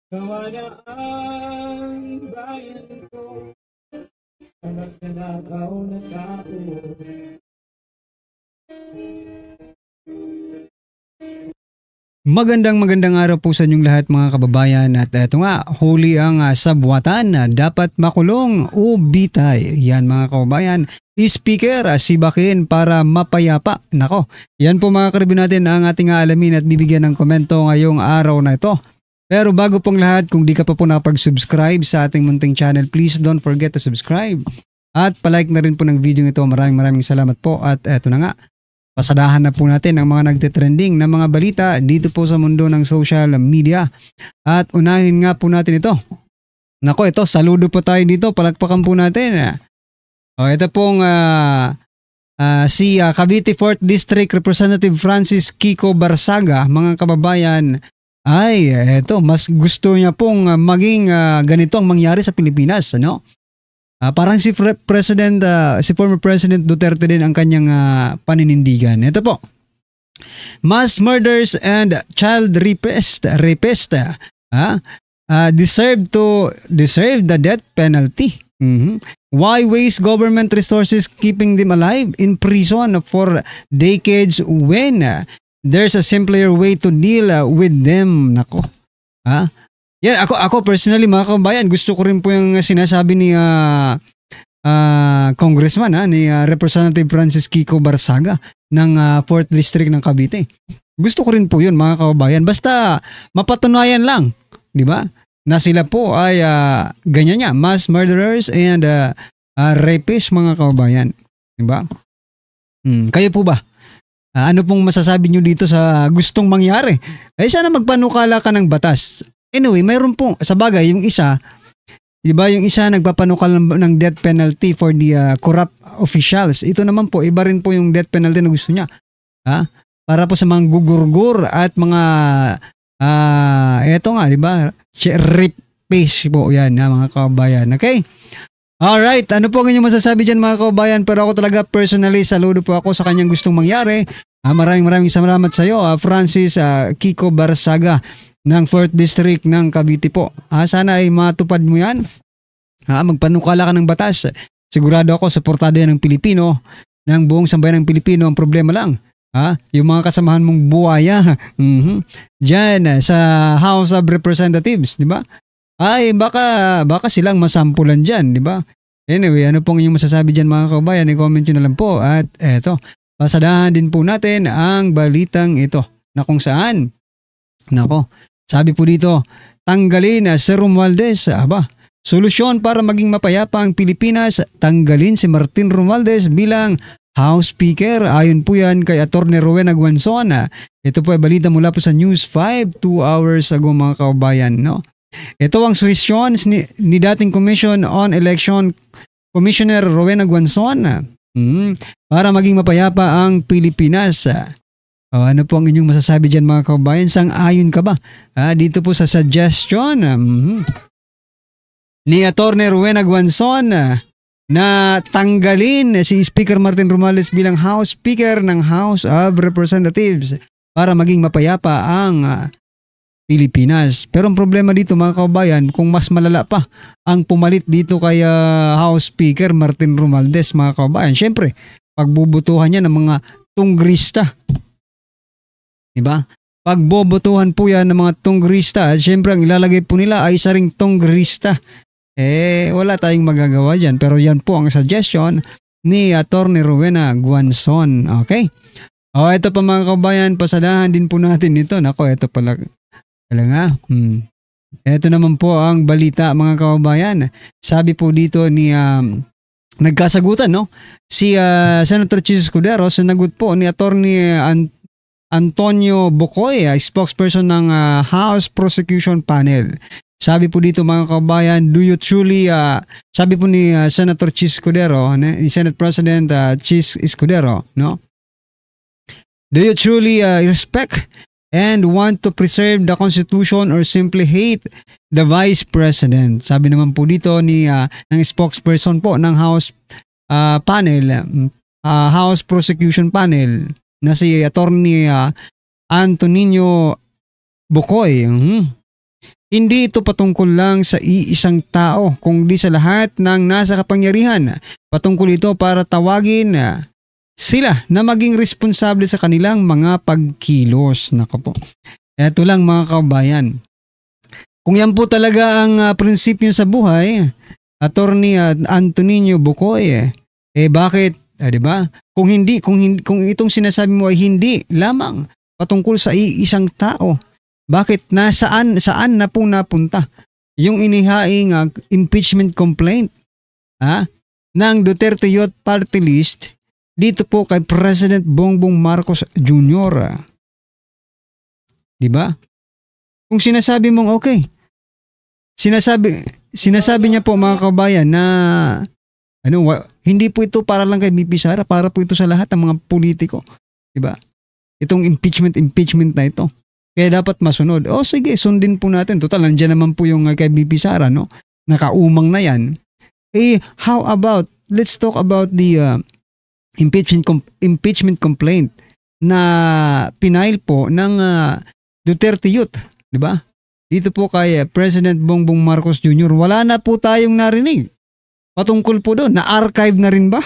Kawa ang bayan ko sa magnanakaw na tao. Magandang araw po sa inyong lahat mga kababayan, at eto nga, huli ang sabwatan na dapat makulong o bitay. Yan mga kababayan, speaker sibakin para mapayapa. Nako, yan po mga karibin natin ang ating aalamin at bibigyan ng komento ngayong araw na ito. Pero bago pong lahat, kung di ka pa po nakapag-subscribe sa ating munting channel, please don't forget to subscribe. At palike na rin po ng video ito. Maraming salamat po. At eto na nga, pasadahan na po natin ang mga nagtitrending na mga balita dito po sa mundo ng social media. At unahin nga po natin ito. Nako, ito, saludo po tayo dito. Palakpakan po natin. O, ito pong si Cavite 4th District Representative Francis Kiko Barsaga, mga kababayan, ay ito, mas gusto niya pong maging ganito ang mangyari sa Pilipinas, ano? Parang si former President Duterte din ang kanyang paninindigan. Ito po. Mass murders and child rapist deserve the death penalty. Why waste government resources keeping them alive in prison for decades when there's a simpler way to deal with them? Nako. Yan, ako personally mga kabayan, gusto ko rin po yung sinasabi ni Congressman ni Representative Francis Kiko Barsaga ng 4th District ng Cavite. Gusto ko rin po yun mga kababayan. Basta mapatunayan lang, di ba? Na sila po ay ganyan nga, mass murderers and rapists mga kababayan. Di ba? Kayo po ba? Ano pong masasabi nyo dito sa gustong mangyari? Sana magpanukala ka ng batas. Anyway, mayroon po, sa bagay, yung isa, di ba, yung isa nagpapanukal ng death penalty for the corrupt officials. Ito naman po, iba rin po yung death penalty na gusto niya. Para po sa mga gugurgur at mga, eto nga, di ba, rapist po yan, mga kababayan. Okay? Alright, ano po ang inyong masasabi dyan mga kababayan? Pero ako talaga personally, saludo po ako sa kanyang gustong mangyari. Maraming salamat sa iyo, Francis Kiko Barsaga ng 4th District ng Cavite po. Sana ay matupad mo yan. Magpanukala ka ng batas. Sigurado ako, suportado yan ng Pilipino, ng buong sambayan ng Pilipino. Ang problema lang, yung mga kasamahan mong buhaya dyan sa House of Representatives, di ba? Ay, baka silang masampulan dyan, di ba? Anyway, ano pong inyong masasabi dyan mga kabayan? I-comment nyo na lang po. At eto, pasadahan din po natin ang balitang ito na kung saan, nako, sabi po dito, tanggalin si Romualdez. Solusyon para maging mapayapa ang Pilipinas, tanggalin si Martin Romualdez bilang House Speaker. Ayon po yan kay Atty. Rowena Guanzon. Ito po ay balita mula po sa News 5 2 hours ago mga kababayan. No? Ito ang suhestyon ni dating Commission on Election Commissioner Rowena Guanzon para maging mapayapa ang Pilipinas. Ano po ang inyong masasabi dyan mga kababayan? Sang-ayon ka ba? Dito po sa suggestion ni Atty. Rowena Guanzon na tanggalin si Speaker Martin Romualdez bilang House Speaker ng House of Representatives para maging mapayapa ang Pilipinas. Pero ang problema dito mga kababayan, kung mas malala pa ang pumalit dito kay House Speaker Martin Romualdez mga kababayan, syempre pagbubutuhan niya ng mga tunggrista. Diba? Pagbobotohan po yan ng mga tonggrista at syempre ang ilalagay po nila ay isa ring tonggrista. Wala tayong magagawa dyan. Pero yan po ang suggestion ni Atty. Rowena Guanzon. Okay? Ito pa mga kabayan, pasadahan din po natin ito. Nako, ito pala nga. Ito naman po ang balita mga kababayan. Sabi po dito ni nagkasagutan, no? Si Senator Chis Escudero, sinagot po ni Atty. Antonio Bocoy, spokesperson ng House Prosecution Panel. Sabi po dito mga kababayan, do you truly, sabi po ni Senator Chis Escudero, ni Senate President Chis Escudero, no? Do you truly respect and want to preserve the Constitution or simply hate the Vice President? Sabi naman po dito ni ng spokesperson po ng House House Prosecution Panel na si Atty. Antonino Bocoy. Hindi ito patungkol lang sa iisang tao, kundi sa lahat ng nasa kapangyarihan. Patungkol ito para tawagin sila na maging responsable sa kanilang mga pagkilos. Nako po. Ito lang mga kabayan. Kung yan po talaga ang prinsipyo sa buhay, Attorney Antonino Bukoy, bakit, di ba? Kung itong sinasabi mo ay hindi lamang patungkol sa iisang tao, bakit saan na po napunta yung inihaing impeachment complaint ng Duterte Youth Party List dito po kay President Bongbong Marcos Jr. Di ba? Kung sinasabi mong okay, sinasabi niya po mga kabayan na hindi po ito para lang kay BP Sara, para po ito sa lahat ng mga politiko. Di ba? Itong impeachment na ito. Kaya dapat masunod. O sige, sundin po natin. Total, nandiyan naman po yung kay BP Sara, no? Nakaumang na yan. How about, let's talk about the impeachment complaint na pinail po ng Duterte Youth. Di ba? Dito po kay President Bongbong Marcos Jr. Wala na po tayong narinig. Patungkol po doon, na-archive na rin ba?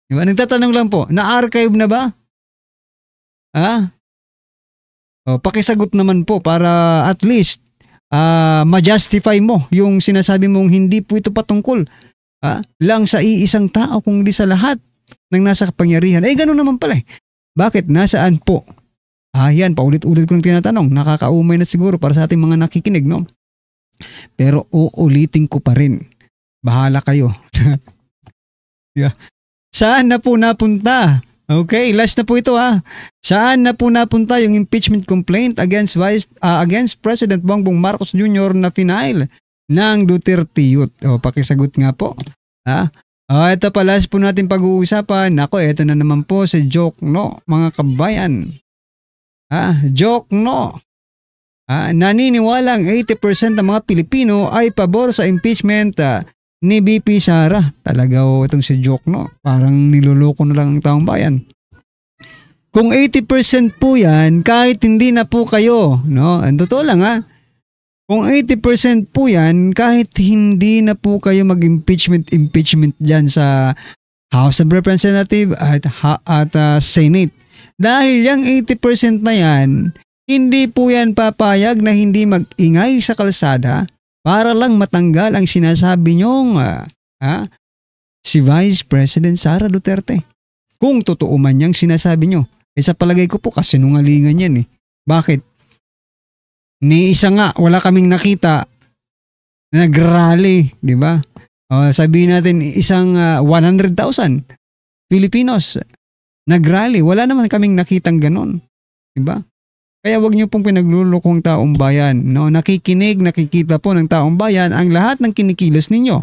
Di ba? Nagtatanong lang po, na-archive na ba? Pakisagot naman po para at least ma-justify mo yung sinasabi mong hindi po ito patungkol lang sa iisang tao kundi sa lahat ng nasa kapangyarihan. Ganun naman pala. Bakit? Nasaan po? Yan, paulit-ulit ko ng tinatanong. Nakakaumay na siguro para sa ating mga nakikinig, no? Pero uulitin ko pa rin. Bahala kayo. Yeah. Saan na po napunta? Okay, last na po ito Saan na po napunta yung impeachment complaint against President Bongbong Marcos Jr. na final ng Duterte Youth? Pakisagot nga po. Ito pa last po natin pag-uusapan. Nako, ito na naman po si Jokno, mga kabayan. Jokno. Naniniwalang 80% ng mga Pilipino ay pabor sa impeachment ni BP Sara. Talaga itong si Jokno. Parang niloloko na lang ang taong bayan. Kung 80% po yan, kahit hindi na po kayo, no? Ang totoo lang Kung 80% po yan, kahit hindi na po kayo mag-impeachment dyan sa House of Representatives at Senate. Dahil yung 80% na yan, hindi po yan papayag na hindi mag-ingay sa kalsada para lang matanggal ang sinasabi nyong si Vice President Sara Duterte. Kung totoo man yung sinasabi nyo. Sa palagay ko po kasinungalingan yan eh. Bakit? Ni isa nga, wala kaming nakita na nag-rally, di ba? Sabihin natin isang 100,000 Filipinos nag-rally. Wala naman kaming nakitang ganon. Di ba? Kaya wag niyo pong pinaglulokong taong bayan. No? Nakikita po ng taong bayan ang lahat ng kinikilos ninyo.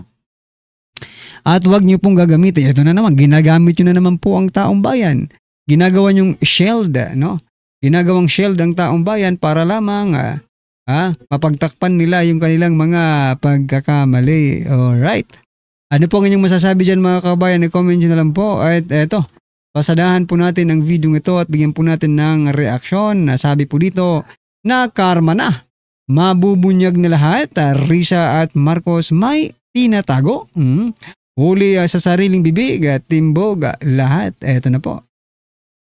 At wag niyo pong gagamitin. Ito na naman, ginagamit niyo na naman po ang taong bayan. Ginagawa niyong shield, no? Ginagawang shield ang taong bayan para lamang mapagtakpan nila yung kanilang mga pagkakamali. Alright. Ano po ang inyong masasabi dyan mga kabayan? I-comment nyo na lang po. At eto, pasadahan po natin ang video ito at bigyan po natin ng reaksyon. Sabi po dito na karma na. Mabubunyag na lahat. Risa at Marcos may tinatago. Huli sa sariling bibig at timbog lahat. Eto na po.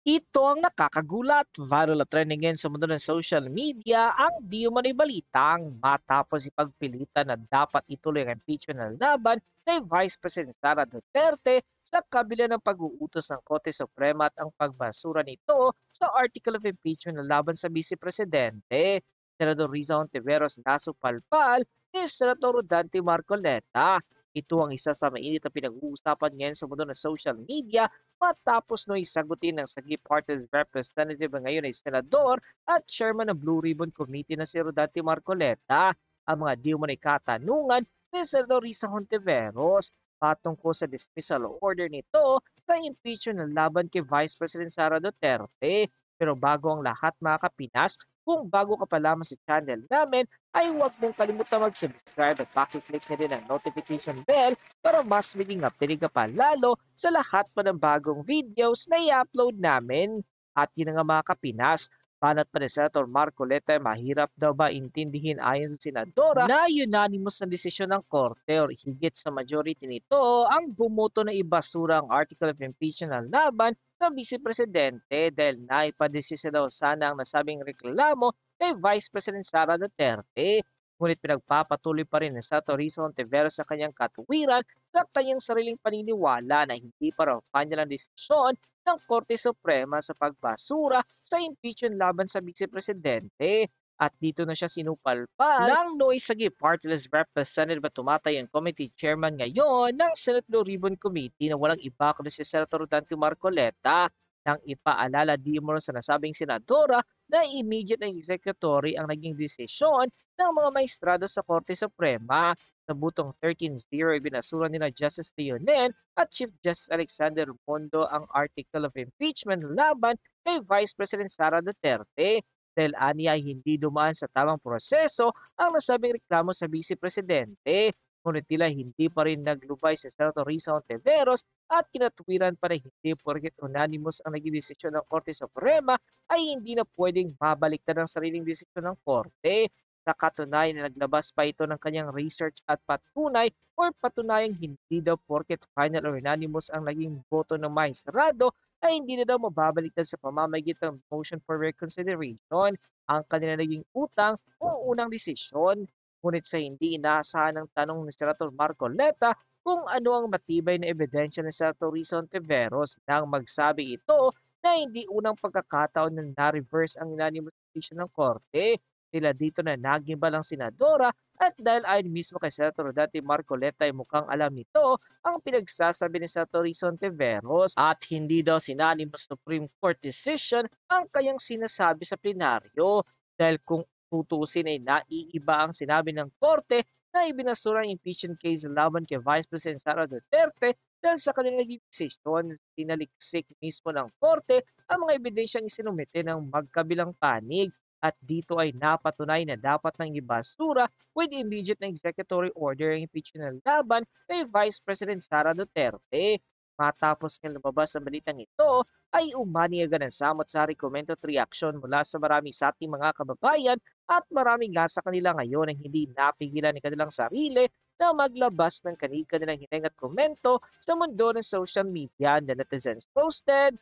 Ito ang nakakagulat. Viral at trending ngayon sa mundo ng social media ang di umano'y balitang matapos ipagpilitan na dapat ituloy ang impeachment ng laban kay Vice President Sara Duterte sa kabila ng pag-uutos ng Korte Suprema at ang pagbasura nito sa Article of Impeachment ng laban sa Vice Presidente. Senador Riza Hontiveros nasupalpal ni Senator Dante Marcoleta. Ito ang isa sa mainit na pinag-uusapan ngayon sa mundo ng social media matapos isagutin ng Sagip Party's representative ngayon ay senador at chairman ng Blue Ribbon Committee na si Rodante Marcoleta ang mga di umano'y katanungan ni Senador Risa Hontiveros patungkol sa dismissal order nito sa impeachment ng laban kay Vice President Sara Duterte. Pero bago ang lahat mga kapinas, kung bago ka pa lamang sa channel namin, ay huwag mong kalimutan mag-subscribe at pakiclick na din ang notification bell para mas maging updated ka pa lalo sa lahat pa ng bagong videos na i-upload namin. At yun nga mga kapinas, Banat pa ni Senator Marcoleta, mahirap daw ba intindihin ayon sa senadora na unanimous na desisyon ng korte o higit sa majority nito ang bumoto na ibasura ang article of impeachment ng laban sa Vice Presidente dahil naipadesisyon daw sana ang nasabing reklamo kay Vice President Sara Duterte. Ngunit pinagpapatuloy pa rin ni Senator Risa Hontiveros sa kanyang katuwiran sa kanyang sariling paniniwala na hindi pa raw final ang desisyon ng Korte Suprema sa pagbasura sa impeachment laban sa Vice Presidente. At dito na siya sinupalpal ng Noisagi Party-less Representative at tumatay ang committee chairman ngayon ng Senate Blue Ribbon Committee na walang iba kundi si Senator Dante Marcoleta nang ipaalala di mo sa nasabing senadora na immediate executory ang naging desisyon ng mga maestrado sa Korte Suprema. Sa butong 13-0, ibinasura ni na Justice Leonen at Chief Justice Alexander Mondo ang article of impeachment laban kay Vice President Sara Duterte dahil aniya hindi dumaan sa tamang proseso ang nasabing reklamo sa Vice Presidente. Ngunit tila hindi pa rin naglubay si Senator Risa Hontiveros at kinatwiran pa na hindi porket unanimous ang naging desisyon ng Korte Suprema ay hindi na pwedeng mabaliktad ang sariling desisyon ng Korte. Sa katunayan na naglabas pa ito ng kanyang research at patunayang hindi daw porket final or unanimous ang naging boto ng maestrado ay hindi na daw mababaliktad sa pamamagitan ng motion for reconsideration ang kanila naging utang o unang desisyon. Ngunit sa hindi inaasahan ng tanong ni Senator Marcoleta kung ano ang matibay na ebidensya ni Senator Risa Hontiveros nang magsabi ito na hindi unang pagkakataon na na-reverse ang unanimous decision ng Korte. Sila dito na nagimbal ang senadora at dahil ayon mismo kay Senator Dante Marcoleta ay mukhang alam nito ang pinagsasabi ni Senator Risa Hontiveros at hindi daw sinanimous Supreme Court decision ang kanyang sinasabi sa plenaryo dahil kung tutusin ay naiiba ang sinabi ng Korte na ibinasura ang impeachment case laban kay Vice President Sara Duterte dahil sa kanilang naging desisyon, sinaliksik mismo ng Korte ang mga ebidensyang isinumite ng magkabilang panig. At dito ay napatunay na dapat nang ibasura with immediate na executory order ang impeachment ng laban kay Vice President Sara Duterte. Matapos nga lumabas ang balitang ito, ay umani agad ang samot-sari komento at reaksyon mula sa marami sa ating mga kababayan at marami nga sa kanila ngayon ang hindi napigilan ni kanilang sarili na maglabas ng kanilang hineng at komento sa mundo ng social media. The netizens posted,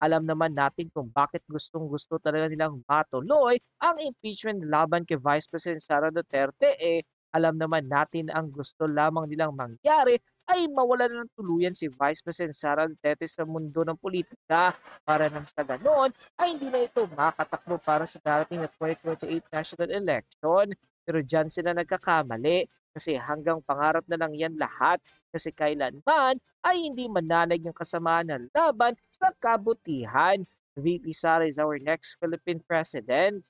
alam naman natin kung bakit gustong-gusto talaga nilang matuloy ang impeachment laban kay Vice President Sara Duterte. Alam naman natin ang gusto lamang nilang mangyari ay mawala na ng tuluyan si Vice President Sara Duterte sa mundo ng politika para nang sa ganon ay hindi na ito makatakbo para sa darating na 2028 national election. Pero dyan sila nagkakamali kasi hanggang pangarap na lang yan lahat kasi kailanman ay hindi mananag yung kasamaan ng laban sa kabutihan. VP Sara is our next Philippine President.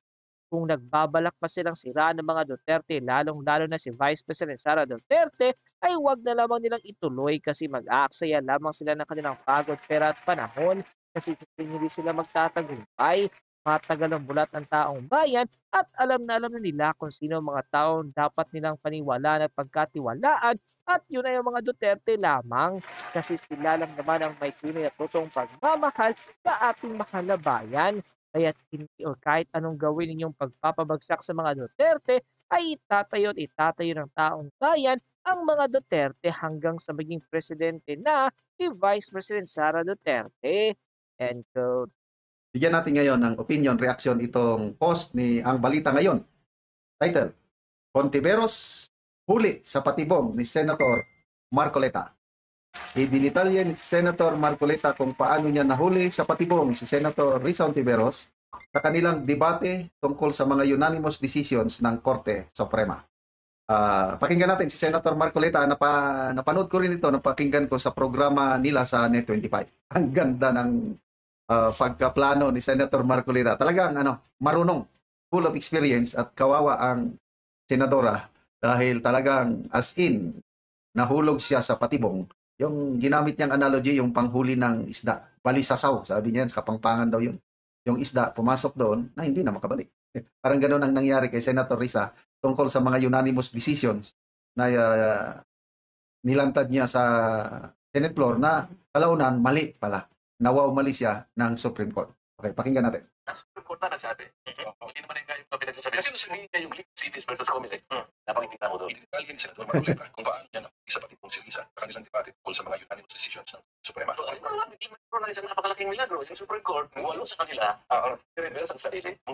Kung nagbabalak pa silang siraan ng mga Duterte, lalong-lalo na si Vice President Sara Duterte, ay huwag na lamang nilang ituloy kasi mag-aaksaya lamang sila ng kanilang pagod, pera at panahon kasi hindi sila magtatagumpay. Matagal ang bulat ng taong bayan at alam na nila kung sino ang mga taong dapat nilang paniwalaan at pagkatiwalaan at yun ay ang mga Duterte lamang kasi sila lang naman ang may tunay at totoong pagmamahal sa ating mahal na bayan. Kaya't hindi o kahit anong gawin ninyong pagpapabagsak sa mga Duterte ay itatayo ng taong bayan ang mga Duterte hanggang sa maging presidente na si Vice President Sara Duterte. And so, bigyan natin ngayon ng opinion, reaction itong post ni Ang Balita Ngayon. Title, Hontiveros huli sa patibong ni Senator Marcoleta. Idinitalya ni Senator Marcoleta kung paano niya nahuli sa patibong si Senator Risa Hontiveros sa kanilang debate tungkol sa mga unanimous decisions ng Korte Suprema. Pakinggan natin si Senator Marcoleta. Napanood ko rin ito, napakinggan ko sa programa nila sa Net25. Ang ganda ng pagkaplano ni Senator Marcoleta. Talagang marunong, full of experience at kawawa ang senadora dahil talagang as in nahulog siya sa patibong. Yung ginamit niyang analogy, yung panghuli ng isda, balisasaw, sabi niya, sa Kapampangan daw yun. Yung isda pumasok doon na hindi na makabalik. Parang ganoon ang nangyari kay Senator Risa tungkol sa mga unanimous decisions na nilantad niya sa Senate floor na kalaunan mali pala. Nawaw mali siya ng Supreme Court. Okay, pakinggan natin. Ang Supreme Court na nagsabi. Hindi naman yung pinagsasabi. Kasi nung sabihin niya yung League of Cities versus Comelec, napakitignan ko doon. Itinitali ni Senator Marcoleta kung paano niya isa pati pong silisa sa kanilang debate tungkol sa mga unanimous decisions ng Suprema. Hindi mo na isang napakalaking milagro. Yung Supreme Court, 8 sa kanila, reverse ang sarili. 8.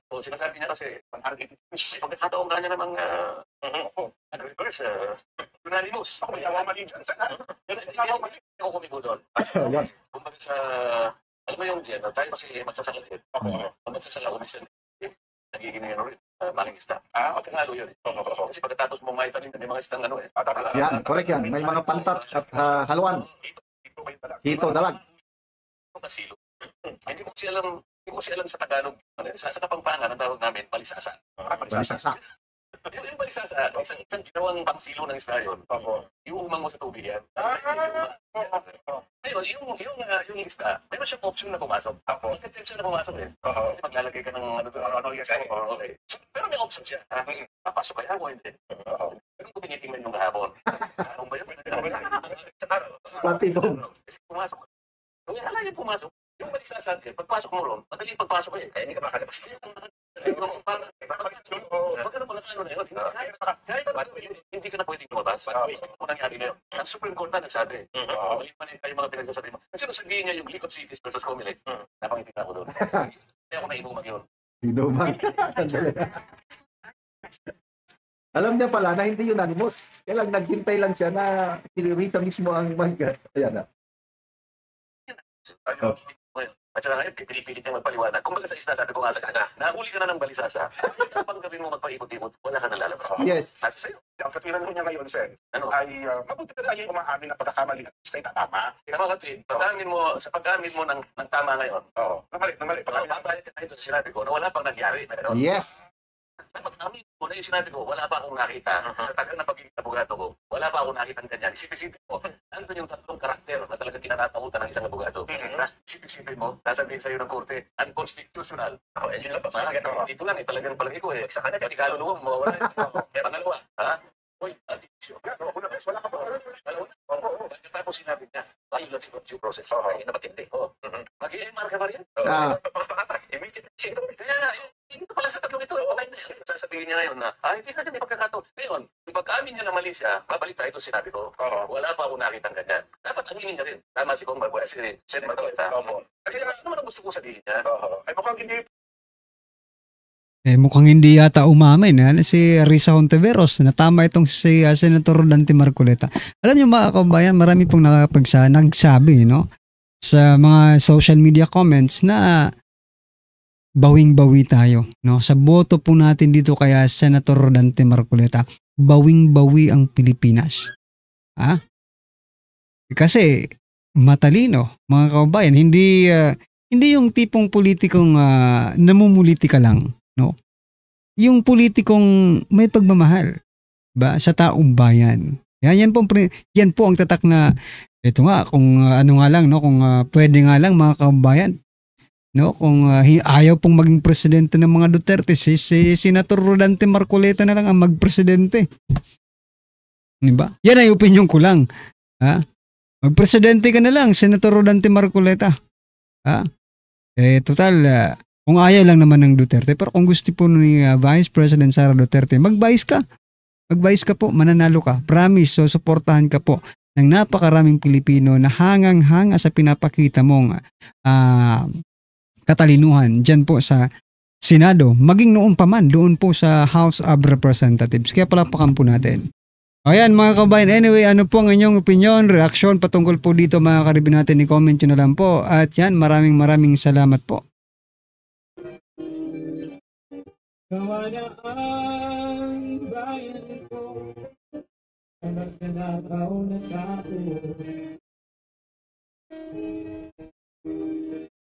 So, sinasabi niya kasi, 180. Pagkakataon ka niya namang nag-reverse, unanimous. Ako may awa mali dyan. Hindi ako kumigo doon. Yan. Kumbaga sa, alam mo yung dyan, tayo kasi magsasakit. Kung magsasaka umisan, nagiging ano rin, maling isda. Magkangalo yun. Kasi pagkatapos mo maitanim, may mga istang ano eh. Yan, correct yan. May mga pantat at haluan. Hito, dalag. Kasilo. Hindi ko kasi alam sa Tagalog. Sa Kapampangan, ang tawag namin, balisasa. Balisasa. Yung balisasa, isang ginawang pangsilo ng isda yun. Iuumang mo sa tubig yan. Ngayon, yung isda, mayroon siyang option na pumasok. Magka-option na pumasok eh. Kasi maglalagay ka ng okay. Pero may option siya. Papasok kaya o hindi? Pero kung tinitingnan yung kahapon, anong ba yun? Pati doon. Kasi pumasok. Kung yan pumasok, yung balisasa, pagpasok mo ron, madaling pagpasok eh. Kaya hindi ka makalabas. Hindi ka na pwedeng lumabas. Kung nangyari na yun. Ang Supreme Court na nagsabi. Mali pa rin kayo mga pinagsasabi mo. Kasi nung sabihin niya yung League of Cities versus Comelec, napangitin ako doon. Kaya ako nainumag yun. Inuman. Alam niya pala na hindi unanimous. Kaya lang naghintay lang siya na Risa mismo ang mangga. Ayan na. At saka ngayon, pinipilit niya magpaliwanag. Kung baga sa isda, sabi ko nga sa kanya, nahuli ka na ng balisasa, kapag gawin mo magpaikot-ikot, wala ka nalalabas. Yes. Kasi sa'yo. Ang katilan niya ngayon, sir, Ano? ay mabuti na ay umaamin na pagkakamali at stay tama. Tama ka, Twin. Sa paggamit mo ng tama ngayon, Namali. papalit ka na ito sa sinabi ko na wala pang nangyari. Yes. Dapat namin mo na yung sinabi ko, wala pa akong nakita. Sa tagal na pagiging abogado ko, wala pa akong nakita ng ganyan. Isipin mo, nandun yung tatlong karakter na talaga tinatatakutan ng isang abogado. Isipin mo, sasabihin sa'yo ng korte, unconstitutional. Yun lang pa. Dito lang, talagang palagi ko eh. Sa kanya, pati kaluluwa mo, mawawala. Pangalawa, Uy, addiction. Wala ka pa. Pagkatapos sinabi niya, violative of due process. Yun na matindi. Mag-i-MR ka ba rin? Kaya, hindi pala sa tatlong ito. Sasabihin niya ngayon na, hindi na may pagkakataon. Ngayon, yung pag-amin niya na mali siya, babalik tayo ito sinabi ko. Wala pa ako nakita ng ganyan. Dapat aminin niya rin. Tama si Kong Barboya, si Sen. Marcoleta. Kaya ano naman ang gusto ko sabihin niya? Ay mukhang hindi. Mukhang hindi yata umamin si Risa Hontiveros na tama itong si Senator Dante Marcoleta. Alam niyo mga kabayan, marami pong nagsabi sa mga social media comments na bawing-bawi tayo sa boto po natin dito kaya Senator Dante Marcoleta. Bawing-bawi ang Pilipinas. Kasi matalino mga kabayan, hindi yung tipong politikong namumulitika lang. Yung politikong may pagmamahal sa taong bayan. Yan po ang tatak na ito nga kung ano nga lang kung pwede nga lang mga kabayan kung ayaw pong maging presidente ng mga Duterte si Senator Dante Marcoleta na lang ang magpresidente. Di ba? Yan ay opinion ko lang. Magpresidente ka na lang Senator Dante Marcoleta. Total kung ayaw lang naman ng Duterte, pero kung gusto po ni Vice President Sara Duterte, mag-vice ka. Mag-vice ka po, mananalo ka. Promise, suportahan ka po ng napakaraming Pilipino na hangang-hanga sa pinapakita mong katalinuhan dyan po sa Senado. Maging noon pa man, doon po sa House of Representatives. Kaya palapakan po natin. Ayan mga kabayan, anyway, ano po ang inyong opinion, reaksyon patungkol po dito mga karibin natin, i-comment nyo na lang po. At yan, maraming salamat po. Kawa na ang bayan ko, ang magnanakaw na tao.